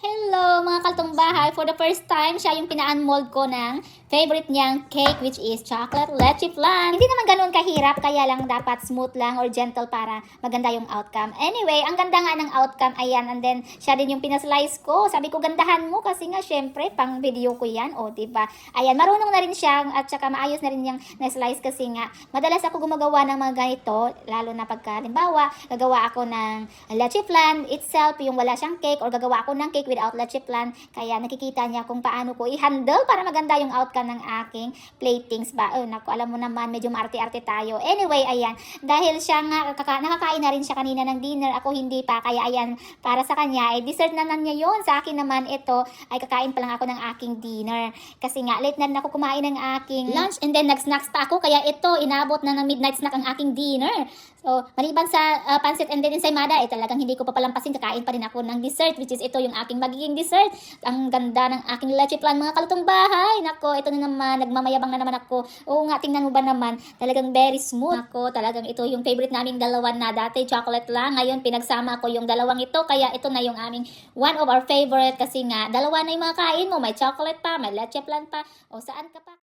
Hello mga kaltong bahay! For the first time, siya yung pina-unmold ko ng favorite niyang cake which is chocolate leche flan. Hindi naman ganun kahirap, kaya lang dapat smooth lang or gentle para maganda yung outcome. Anyway, ang ganda nga ng outcome, ayan, and then siya din yung pinaslice ko. Sabi ko, gandahan mo kasi nga syempre, pang video ko yan, o diba? Ayan, marunong na rin siya at saka maayos na rin yung na-slice kasi nga, madalas ako gumagawa ng mga ganito, lalo na pagka, halimbawa, gagawa ako ng leche flan itself, yung wala siyang cake, or gagawa ako ng cake without leche flan, kaya nakikita niya kung paano ko i-handle para maganda yung outcome ng aking platings ba. Oh, naku, alam mo naman, medyo maarte-arte tayo. Anyway, ayan, dahil siya nga, nakakain na rin siya kanina ng dinner, ako hindi pa, kaya ayan, para sa kanya, ay dessert na niya yun. Sa akin naman, ito, ay kakain pa lang ako ng aking dinner. Kasi nga, late na rin ako kumain ng aking lunch, and then nag-snacks pa ako, kaya ito, inabot na ng midnight snack ang aking dinner. So, maliban sa pancit and then ensaymada, talagang hindi ko pa palampasin, kakain pa rin ako ng dessert, which is ito yung aking magiging dessert. Ang ganda ng aking leche flan, mga kalutong bahay. Nako, ito na naman, nagmamayabang na naman ako. Oo nga, tingnan mo ba naman, talagang very smooth. Nako, talagang ito yung favorite naming dalawa na dati, chocolate lang. Ngayon, pinagsama ko yung dalawang ito, kaya ito na yung aming one of our favorite kasi nga, dalawa na yung mga kain mo. May chocolate pa, may leche flan pa. O, saan ka pa?